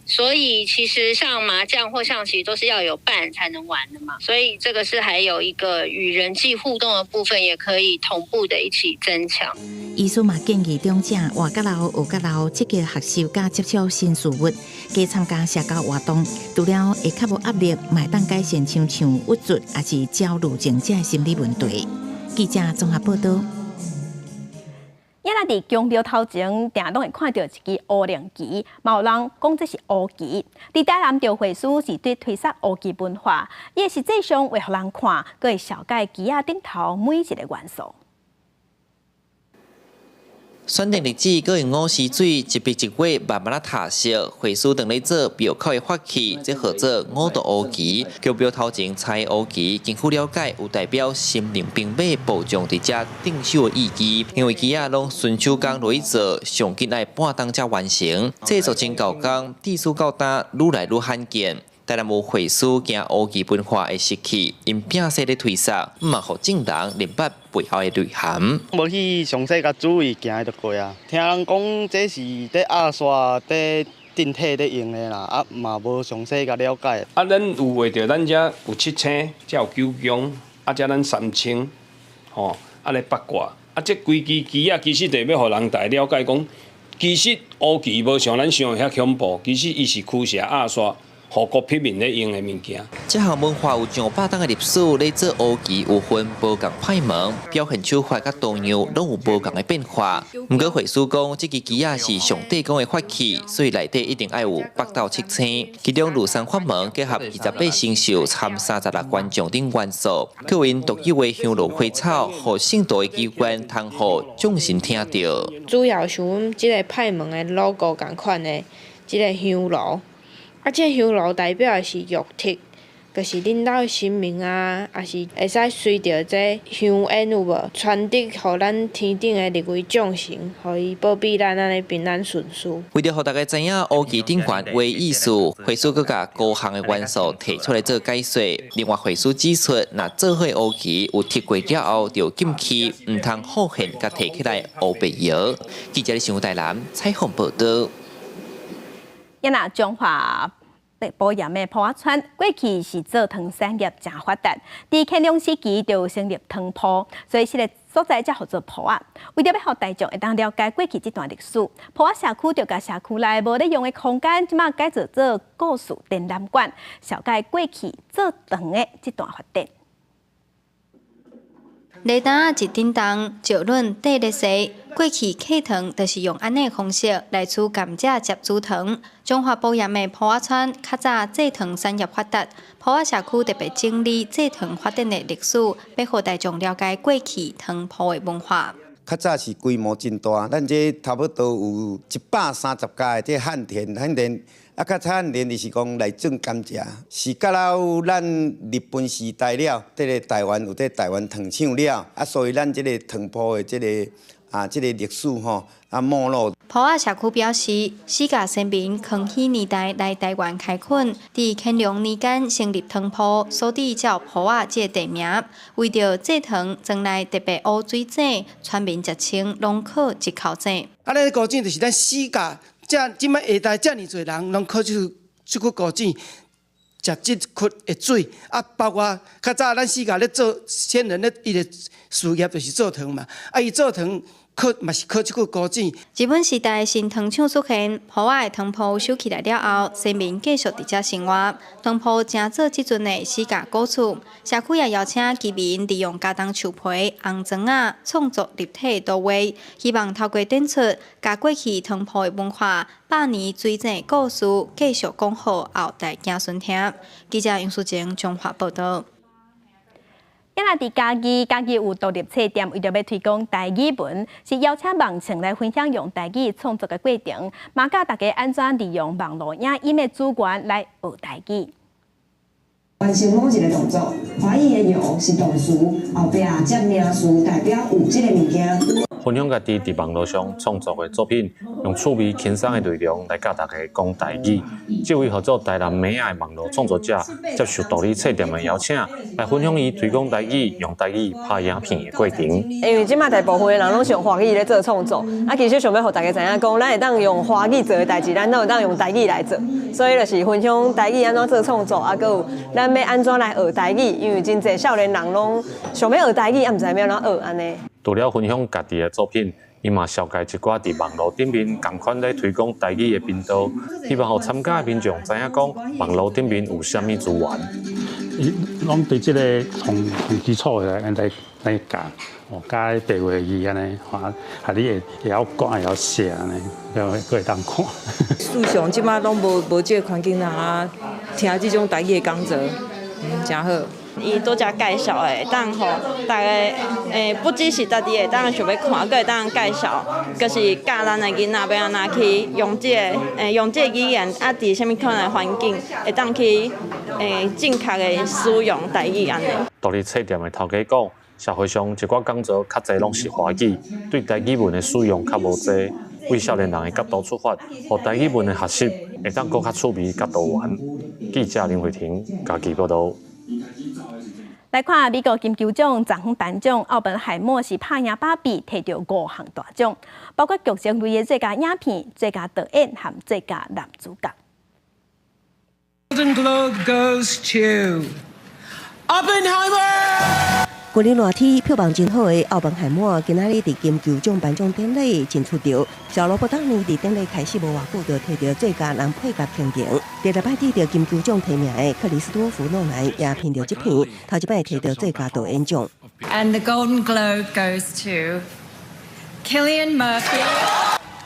S2: 所以其实像麻将或象棋都是要有伴才能玩的嘛，所以这个是还有一个与人际互动的部分，也可以同步的一起增强。
S15: 医师嘛建议长者活较老、学较老，积极学习加接触新事物，加参加社交活动，除了会较无压力，嘛会当改善像抑郁也是焦虑症这心理问题。记者综合报道。
S1: 咱伫宫庙头前，定拢会看到一支乌灵旗，嘛有人讲这是乌旗。伫台南钓会师是对推广乌旗文化，伊实际上为互人看，佮会小解旗仔顶头每一个元素。
S4: 选定日子，佮用午时水一笔一画慢慢踏色，会师当咧做庙口的法器，即号做五毒乌旗。宫庙头前采乌旗，经过了解，有代表心灵并马保障伫遮定手的意义。因为旗仔拢顺手工落去做，上紧爱半冬才完成，制作真够工，技术够大，愈来愈罕见。台南有会师惊乌旗文化会失去，因摒势咧推广，嘛互正人明白背后的内涵。
S5: 无去详细甲注意行就过啊。听人讲这是伫压刷、伫定体咧用的啦，啊嘛无详细甲了解。
S6: 啊，咱有画着咱遮有7星，才有9宫，啊，才咱3星，吼，啊咧8卦，啊，这规支旗啊，其实就要互人大了解讲，其实乌旗无像咱想的遐恐怖，其实伊是驱邪压刷。护国平民咧用的物件，
S4: 这项文化有上百年的历史，咧做乌旗有分无共派门，表现手法甲图样拢有无共的变化。毋过会师讲，这支旗仔是上帝讲的法器，所以内底一定要有8到7星，其中如三法门结合28星宿参36观众等元素，佮因独有的香炉花草，互圣道的机关通互众神听到。
S2: 主要是阮即个派门的 logo 共款的即个香炉。啊，这香炉代表的是玉铁，就是恁兜的神明啊，也是会使随着这香烟有无，传递互咱天顶的立位众神，互伊保庇咱安尼平安顺遂。
S4: 为了互大家知影乌旗顶悬话意思，会师佮甲高项的元素提出来做解说。另外，会师指出，若做伙乌旗有贴过了后，就禁起，唔通好现甲提起来乌白摇。记者上台南采访报道。
S1: 因那中华保盐的泡仔川过去是做糖产业真发达，伫乾隆时期就有成立糖铺，所以这个所在才叫做泡仔。为了要互大众会当了解过去这段历史，泡仔社区就甲社区内无咧用的空间，即马改造做故事展览馆，小解过去做糖的这段发展。
S8: 礼单一叮当，石轮缀咧西。过去客糖就是用安尼方式来取甘蔗接煮糖。中华保盐的泡仔川较早制糖产业发达，泡仔社区特别整理制糖发展的历史，要互大众了解过去糖铺的文化。
S12: 较早是规模真大，咱这差不多有130家的这旱田，啊，较产田就是讲来种甘蔗，是到了咱日本时代了，这个台湾有这台湾糖厂了，啊，所以咱这个糖铺的这个历史吼啊没落。
S8: 泡仔社区表示，四甲先民康熙年代来台湾开垦，伫乾隆年间成立糖铺，所以才有泡仔这个地名。为着制糖，庄内特别乌水井，村民俗称拢靠一口井。
S13: 啊，咱古井就是咱四甲。即摆下代遮尔侪人拢靠即窟古井食即窟的水，啊，包括较早咱四甲咧做先人咧伊个事业就是做糖嘛，啊，伊做糖靠嘛是靠即窟古井。
S8: 日本时代新糖厂出现，泡仔的糖铺收起来了后，先民继续伫遮生活。糖铺正做即阵的四甲古厝，社区也邀请居民利用家当树皮、红砖啊，创作立体图画，希望透过展出，甲过去糖铺的文化、百年水井的故事，继续讲好后代子孙听。记者杨淑晴中华报道。
S1: 因那伫家己有独立册店，为着要推广台语文，是邀请网青来分享用台语创作的过程，嘛教大家安怎利用网络影音的资源来学台语。
S10: 完成某一个动作，华裔的用是动词，后壁接名词，代表有这个物件。
S11: 分享家己伫网络上创作的作品，用趣味轻松的内容来教大家讲台语。这位合作台南美雅的网络创作者接受道理册店的邀请，来分享伊推广台语、用台语拍影片的过程。
S14: 因为即摆大部分的人拢是用华语咧做创作，其实想要互大家知影讲，咱会当用华语做的代志，咱都会当用台语来做。所以就是分享台语安怎做创作，还有咱要安怎来学台语，因为真侪少年人拢想要学台语，毋知要安怎学安尼。
S11: 除了分享家己的作品，伊嘛紹介一寡伫網絡頂面同款咧推廣台語的頻道，希望互參加的民眾知影講網絡頂面有啥物資源。
S16: 攏對即個從基礎來教，教白話語安尼，嚇你會曉講會曉寫安尼，佢會當看。
S17: 事實上，即擺攏無即個環境讓啊聽即種台語的講座，真好。
S18: 伊拄則介紹的，當互大家不只是家己會當想要看，閣會當介紹，就是教咱的囡仔要安怎去用這個語言，佇啥物可能的環境，會當去正確的使用台語安尼。
S11: 道理冊店的頭家講，社會上一寡講座較濟攏是華語，對台語文的使用較無濟。為少年人的角度出發，互台語文的學習會當更較趣味、較多元。記者林慧婷家己報道。
S1: 来看美国金球奖昨昏颁奖，奧本海默是拍贏芭比，摕到5項大獎，包括劇情類的最佳影片、最佳導演和最佳男主角。
S26: Golden Globe goes to Oppenheimer。
S7: 今年热天票房真好的奥本海默，今仔日伫金球奖颁奖典礼真出场。小罗伯特尼伫典礼开始无偌久就摕到最佳男配角提名。第二摆得到金球奖提名的克里斯多夫诺兰也凭着这片，头一摆摕到最佳导演奖。
S26: And the Golden Globe goes to Cillian Murphy。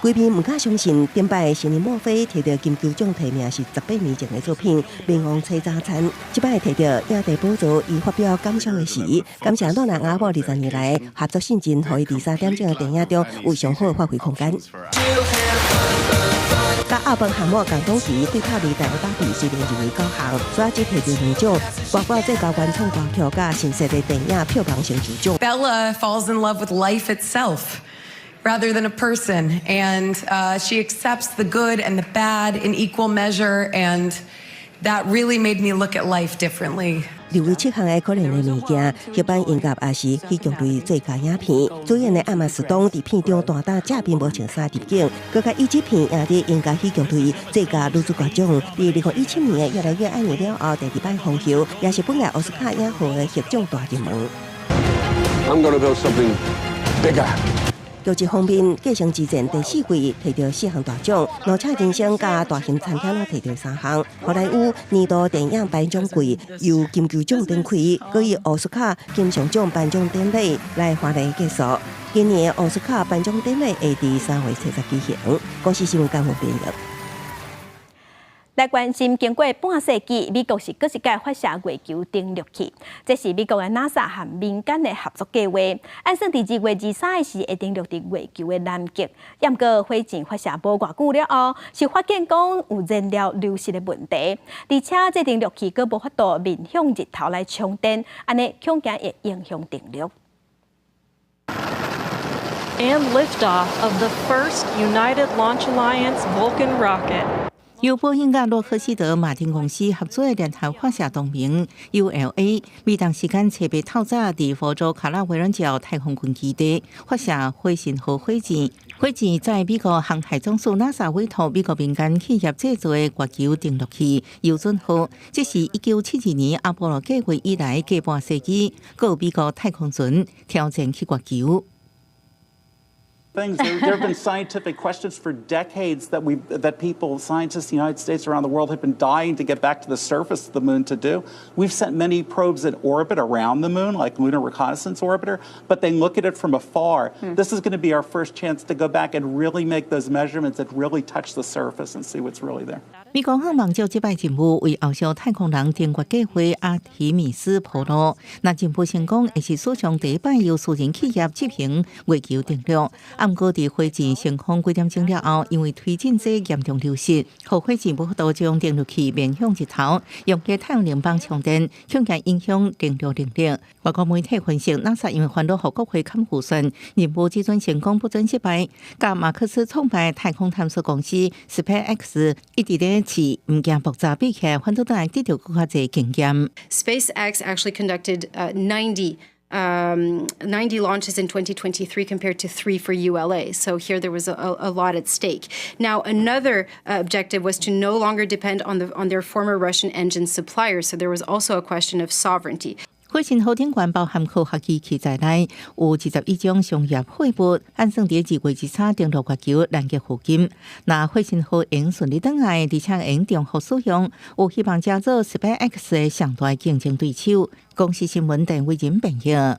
S7: 规片唔敢相信，顶摆新人墨菲摕到金球奖提名是18年前的作品《冥王车早餐》，即摆摕到影帝宝座，伊发表感想的时，感谢诺兰阿伯20年来合作信任，互伊第3点钟的电影中有上好的发挥空间。甲奥本海默共同期对拍2台的芭比虽然入围9项，所以只摕到2奖，包括最佳原创歌曲甲新设的电影票房成就奖。
S26: Bella falls in love with life itself.Rather than a person, and she accepts the good and the bad in equal measure, and that really made me look at life differently.
S7: 入围7项的可怜的物件，迄版音乐也是喜剧类最佳影片。主演的艾玛斯东伫片中大打正面无穿衫入境，佮甲伊这片赢得音乐喜剧类最佳女主角奖。伫2017年的《越来越爱你》了后，第2摆封后，也是本届奥斯卡影后的获奖大热门。
S27: I'm gonna build something bigger.
S7: 剧集方面，《继承之战》第4季摕到4项大奖，《怒赤人生》甲《大型餐厅》拢摕到3项。好莱坞年度电影颁奖季由金球奖展开，佮以奥斯卡金像奖颁奖典礼来华丽结束。今年的奥斯卡颁奖典礼会伫3月7日举行。公司新闻简报编译。
S1: 来关心，经过半世纪，美国是搁一届发射月球登陆器，这是美国的 NASA 和民间的合作计划。按算伫2月23日时会登陆伫月球的南极，不过火箭发射无偌久了后，是发现讲有燃料流失的问题，而且这登陆器搁无法度面向日头来充电，安尼恐惊会影响登陆。
S29: And liftoff of the first United Launch Alliance Vulcan rocket.
S15: 由波音甲洛克希德马丁公司合作的联合发射同盟 ULA， 美东时间7月透早伫佛州卡拉韦伦角太空军基地发射火星号火箭。火箭在美国航海总署 NASA 委托美国民间企业制作的月球登陆器游准号，这是1972年阿波罗计划以来近半世纪，各美国太空船挑战去月球。
S30: Things. There have been scientific questions for decades that people, scientists in the United States around the world, have been dying to get back to the surface of the moon to do. We've sent many probes in orbit around the moon, like Lunar Reconnaissance Orbiter, but they look at it from afar. This is going to be our first chance to go back and really make those measurements that really touch the surface and see what's really there.
S15: 美国航望就这摆任务为后续太空人登月计划阿提米斯铺路。那进步成功，也是史上第1摆由私人企业执行月球登陆。暗过伫火箭升空几点钟了后，因为推进剂严重流失，互火箭无法度将电路器面向日头，用给太阳能板充电，恐惊影响电流能力。外国媒体分析 ，NASA 因为烦恼互国会砍预算，任务只准成功不准失败。甲马克思创办太空探索公司 SpaceX 一直咧试，唔惊复杂比起来，反倒来得到更加侪经验。
S3: SpaceX actually conducted 90 launches in 2023 compared to 3 for ULA. So here there was a lot at stake. Now another objective was to no longer depend on their former Russian engine suppliers. So there was also a question of sovereignty.
S15: 火星后顶管包含科学机器在内，有21种商业货物，按算伫2月23登陆月球南极附近。那火星后用顺利登来，而且用重复使用，有希望加做 SpaceX 的上大竞争对手。公司新闻电为人朋友。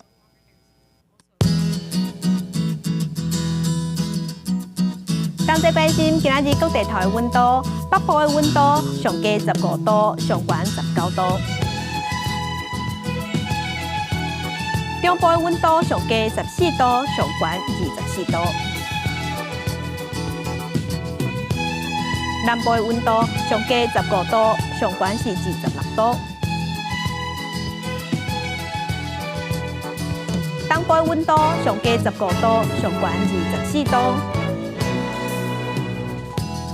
S1: 同齐关心今仔日各地头的温度，北部的温度上低15度，上悬19度。 中部的温度上低14度，上悬24度；南部的温度上低15度，上悬是26度；东部的温度上低15度，上悬24度；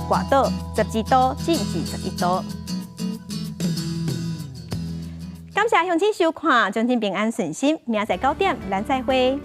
S1: 外岛12度至21度。 感谢乡亲收看，将亲平安顺心，明仔9点咱再会。